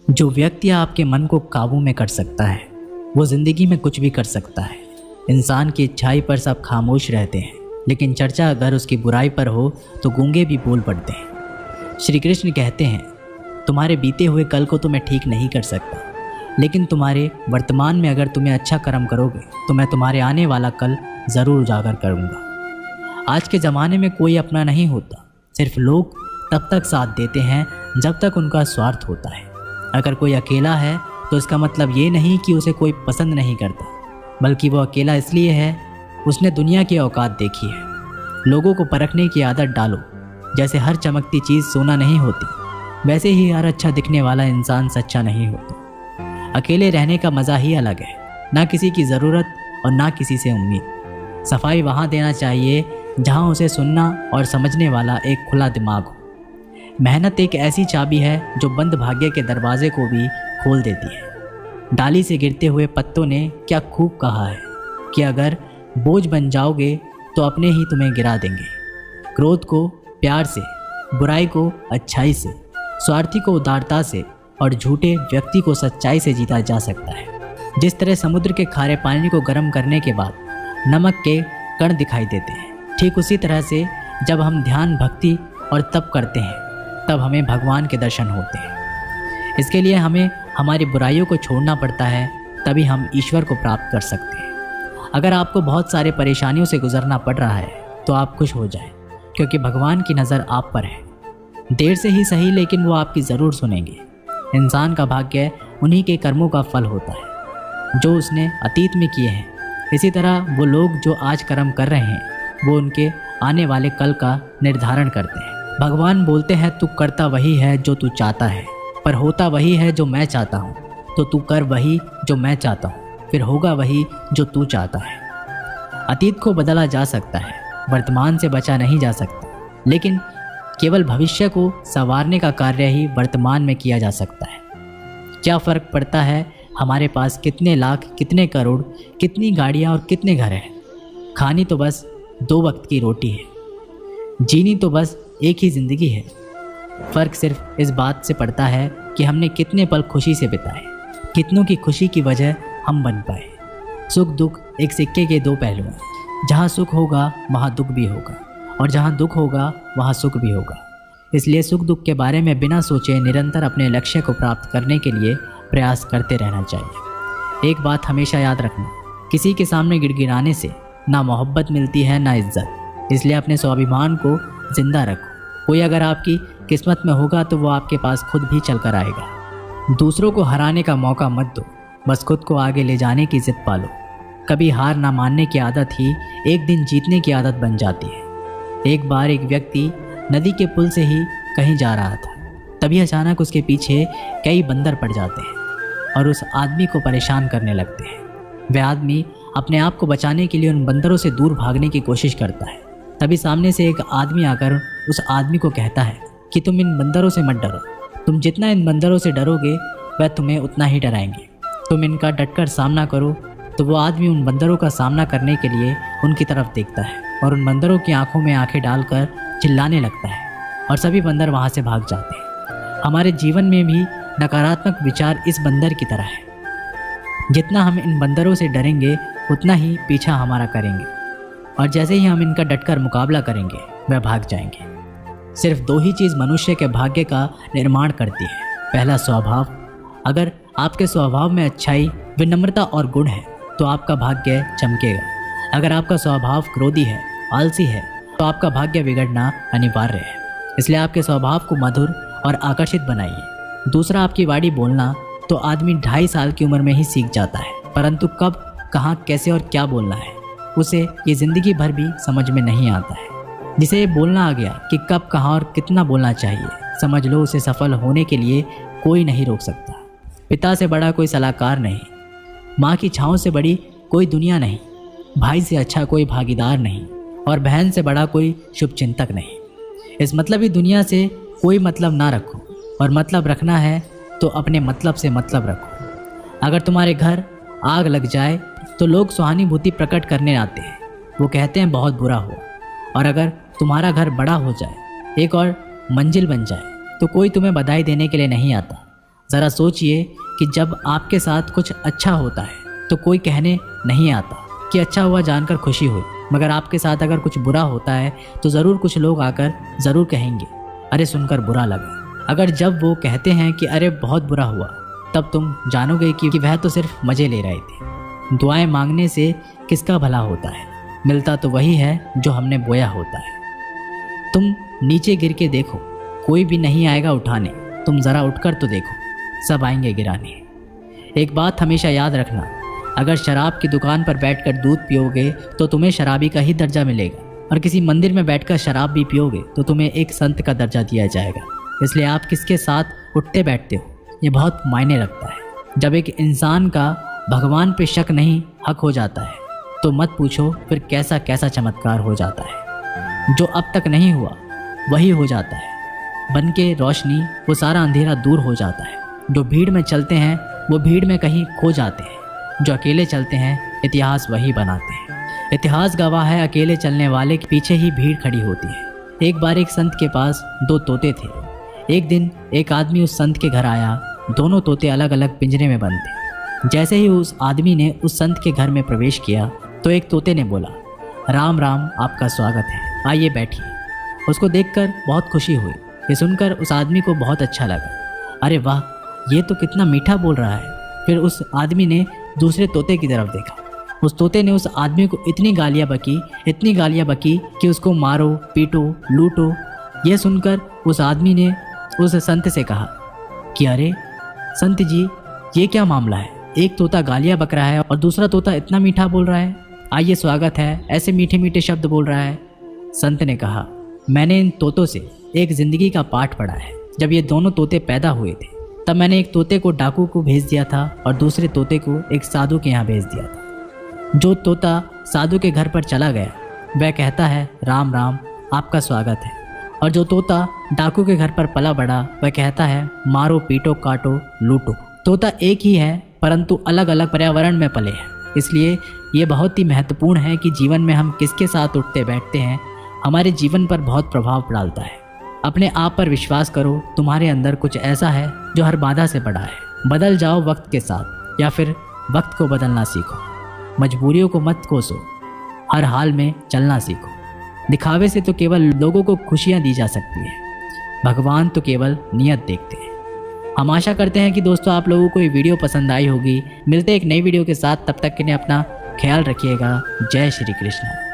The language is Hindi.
जो व्यक्ति आपके मन को काबू में कर सकता है वो ज़िंदगी में कुछ भी कर सकता है। इंसान की इच्छाई पर सब खामोश रहते हैं, लेकिन चर्चा अगर उसकी बुराई पर हो तो गूंगे भी बोल पड़ते हैं। श्री कृष्ण कहते हैं, तुम्हारे बीते हुए कल को तो मैं ठीक नहीं कर सकता, लेकिन तुम्हारे वर्तमान में अगर तुम्हें अच्छा कर्म करोगे तो मैं तुम्हारे आने वाला कल ज़रूर उजागर करूँगा। आज के ज़माने में कोई अपना नहीं होता, सिर्फ लोग तब तक साथ देते हैं जब तक उनका स्वार्थ होता है। अगर कोई अकेला है तो इसका मतलब ये नहीं कि उसे कोई पसंद नहीं करता, बल्कि वो अकेला इसलिए है उसने दुनिया की औकात देखी है। लोगों को परखने की आदत डालो। जैसे हर चमकती चीज़ सोना नहीं होती, वैसे ही हर अच्छा दिखने वाला इंसान सच्चा नहीं होता। अकेले रहने का मज़ा ही अलग है, ना किसी की ज़रूरत और ना किसी से उम्मीद। सफाई वहाँ देना चाहिए जहाँ उसे सुनना और समझने वाला एक खुला दिमाग हो। मेहनत एक ऐसी चाबी है जो बंद भाग्य के दरवाजे को भी खोल देती है। डाली से गिरते हुए पत्तों ने क्या खूब कहा है कि अगर बोझ बन जाओगे तो अपने ही तुम्हें गिरा देंगे। क्रोध को प्यार से, बुराई को अच्छाई से, स्वार्थी को उदारता से और झूठे व्यक्ति को सच्चाई से जीता जा सकता है। जिस तरह समुद्र के खारे पानी को गर्म करने के बाद नमक के कण दिखाई देते हैं, ठीक उसी तरह से जब हम ध्यान, भक्ति और तप करते हैं तब हमें भगवान के दर्शन होते हैं। इसके लिए हमें हमारी बुराइयों को छोड़ना पड़ता है, तभी हम ईश्वर को प्राप्त कर सकते हैं। अगर आपको बहुत सारे परेशानियों से गुजरना पड़ रहा है तो आप खुश हो जाएं, क्योंकि भगवान की नज़र आप पर है। देर से ही सही, लेकिन वो आपकी ज़रूर सुनेंगे। इंसान का भाग्य उन्हीं के कर्मों का फल होता है जो उसने अतीत में किए हैं। इसी तरह वो लोग जो आज कर्म कर रहे हैं वो उनके आने वाले कल का निर्धारण करते हैं। भगवान बोलते हैं, तू करता वही है जो तू चाहता है, पर होता वही है जो मैं चाहता हूँ। तो तू कर वही जो मैं चाहता हूँ, फिर होगा वही जो तू चाहता है। अतीत को बदला जा सकता है, वर्तमान से बचा नहीं जा सकता, लेकिन केवल भविष्य को संवारने का कार्य ही वर्तमान में किया जा सकता है। क्या फ़र्क पड़ता है हमारे पास कितने लाख, कितने करोड़, कितनी गाड़ियाँ और कितने घर हैं। खानी तो बस 2 वक्त की रोटी है, जीनी तो बस एक ही ज़िंदगी है। फ़र्क सिर्फ इस बात से पड़ता है कि हमने कितने पल खुशी से बिताए, कितनों की खुशी की वजह हम बन पाए। सुख दुख एक सिक्के के 2 पहलू हैं। जहाँ सुख होगा वहाँ दुख भी होगा, और जहाँ दुख होगा वहाँ सुख भी होगा। इसलिए सुख दुख के बारे में बिना सोचे निरंतर अपने लक्ष्य को प्राप्त करने के लिए प्रयास करते रहना चाहिए। एक बात हमेशा याद रखना, किसी के सामने गिड़गिड़ाने से ना मोहब्बत मिलती है ना इज्जत। इसलिए अपने स्वाभिमान को जिंदा रखो। कोई अगर आपकी किस्मत में होगा तो वो आपके पास खुद भी चल कर आएगा। दूसरों को हराने का मौका मत दो, बस खुद को आगे ले जाने की जिद पालो। कभी हार ना मानने की आदत ही एक दिन जीतने की आदत बन जाती है। एक बार एक व्यक्ति नदी के पुल से ही कहीं जा रहा था, तभी अचानक उसके पीछे कई बंदर पड़ जाते हैं और उस आदमी को परेशान करने लगते हैं। वह आदमी अपने आप को बचाने के लिए उन बंदरों से दूर भागने की कोशिश करता है। तभी सामने से एक आदमी आकर उस आदमी को कहता है कि तुम इन बंदरों से मत डरो, तुम जितना इन बंदरों से डरोगे वह तुम्हें उतना ही डराएंगे। तुम इनका डटकर सामना करो। तो वो आदमी उन बंदरों का सामना करने के लिए उनकी तरफ देखता है और उन बंदरों की आंखों में आंखें डालकर चिल्लाने लगता है, और सभी बंदर वहाँ से भाग जाते हैं। हमारे जीवन में भी नकारात्मक विचार इस बंदर की तरह है। जितना हम इन बंदरों से डरेंगे उतना ही पीछा हमारा करेंगे, और जैसे ही हम इनका डटकर मुकाबला करेंगे वह भाग जाएंगे। सिर्फ 2 ही चीज़ मनुष्य के भाग्य का निर्माण करती है। पहला, स्वभाव। अगर आपके स्वभाव में अच्छाई, विनम्रता और गुण है तो आपका भाग्य चमकेगा। अगर आपका स्वभाव क्रोधी है, आलसी है, तो आपका भाग्य बिगड़ना अनिवार्य है। इसलिए आपके स्वभाव को मधुर और आकर्षित बनाइए। दूसरा, आपकी वाणी बोलना तो आदमी 2.5 साल की उम्र में ही सीख जाता है, परंतु कब, कहाँ, कैसे और क्या बोलना है उसे ये ज़िंदगी भर भी समझ में नहीं आता है। जिसे ये बोलना आ गया कि कब, कहाँ और कितना बोलना चाहिए, समझ लो उसे सफल होने के लिए कोई नहीं रोक सकता। पिता से बड़ा कोई सलाहकार नहीं, माँ की छाँव से बड़ी कोई दुनिया नहीं, भाई से अच्छा कोई भागीदार नहीं, और बहन से बड़ा कोई शुभचिंतक नहीं। इस मतलबी दुनिया से कोई मतलब ना रखो, और मतलब रखना है तो अपने मतलब से मतलब रखो। अगर तुम्हारे घर आग लग जाए तो लोग सहानुभूति प्रकट करने आते हैं, वो कहते हैं बहुत बुरा हो। और अगर तुम्हारा घर बड़ा हो जाए, एक और मंजिल बन जाए, तो कोई तुम्हें बधाई देने के लिए नहीं आता, ज़रा सोचिए कि जब आपके साथ कुछ अच्छा होता है तो कोई कहने नहीं आता कि अच्छा हुआ जानकर खुशी हुई, मगर आपके साथ अगर कुछ बुरा होता है तो ज़रूर कुछ लोग आकर ज़रूर कहेंगे अरे सुनकर बुरा लगा। अगर जब वो कहते हैं कि अरे बहुत बुरा हुआ, तब तुम जानोगे कि वह तो सिर्फ मज़े ले रहे थे। दुआएं मांगने से किसका भला होता है, मिलता तो वही है जो हमने बोया होता है। तुम नीचे गिर के देखो, कोई भी नहीं आएगा उठाने, तुम ज़रा उठकर तो देखो, सब आएंगे गिराने। एक बात हमेशा याद रखना, अगर शराब की दुकान पर बैठकर दूध पियोगे तो तुम्हें शराबी का ही दर्जा मिलेगा, और किसी मंदिर में बैठकर शराब भी पियोगे तो तुम्हें एक संत का दर्जा दिया जाएगा। इसलिए आप किसके साथ उठते बैठते हो ये बहुत मायने रखता है। जब एक इंसान का भगवान पे शक नहीं हक हो जाता है तो मत पूछो फिर कैसा कैसा चमत्कार हो जाता है। जो अब तक नहीं हुआ वही हो जाता है, बन के रोशनी वो सारा अंधेरा दूर हो जाता है। जो भीड़ में चलते हैं वो भीड़ में कहीं खो जाते हैं, जो अकेले चलते हैं इतिहास वही बनाते हैं। इतिहास गवाह है अकेले चलने वाले के पीछे ही भीड़ खड़ी होती है। एक बार एक संत के पास 2 तोते थे। एक दिन एक आदमी उस संत के घर आया, दोनों तोते अलग अलग पिंजरे में बंद थे। जैसे ही उस आदमी ने उस संत के घर में प्रवेश किया तो एक तोते ने बोला, राम राम, आपका स्वागत है, आइए बैठिए। उसको देखकर बहुत खुशी हुई। ये सुनकर उस आदमी को बहुत अच्छा लगा। अरे वाह, ये तो कितना मीठा बोल रहा है। फिर उस आदमी ने दूसरे तोते की तरफ देखा। उस तोते ने उस आदमी को इतनी गालियाँ बकी कि उसको मारो, पीटो, लूटो। ये सुनकर उस आदमी ने उस संत से कहा कि अरे संत जी, ये क्या मामला है? एक तोता गालियाँ बक रहा है और दूसरा तोता इतना मीठा बोल रहा है। आइए स्वागत है, ऐसे मीठे मीठे शब्द बोल रहा है। संत ने कहा, मैंने इन तोतों से एक ज़िंदगी का पाठ पढ़ा है। जब ये दोनों तोते पैदा हुए थे तब मैंने एक तोते को डाकू को भेज दिया था और दूसरे तोते को एक साधु के यहाँ भेज दिया था। जो तोता साधु के घर पर चला गया वह कहता है राम राम, आपका स्वागत है, और जो तोता डाकू के घर पर पला बढ़ा वह कहता है मारो, पीटो, काटो, लूटो। तोता एक ही है परंतु अलग अलग पर्यावरण में पले हैं। इसलिए ये बहुत ही महत्वपूर्ण है कि जीवन में हम किसके साथ उठते बैठते हैं हमारे जीवन पर बहुत प्रभाव डालता है। अपने आप पर विश्वास करो, तुम्हारे अंदर कुछ ऐसा है जो हर बाधा से बड़ा है। बदल जाओ वक्त के साथ, या फिर वक्त को बदलना सीखो। मजबूरियों को मत कोसो, हर हाल में चलना सीखो। दिखावे से तो केवल लोगों को खुशियाँ दी जा सकती है, भगवान तो केवल नियत देखते हैं। हम आशा करते हैं कि दोस्तों आप लोगों को ये वीडियो पसंद आई होगी। मिलते हैं एक नई वीडियो के साथ, तब तक के लिए अपना ख्याल रखिएगा। जय श्री कृष्ण।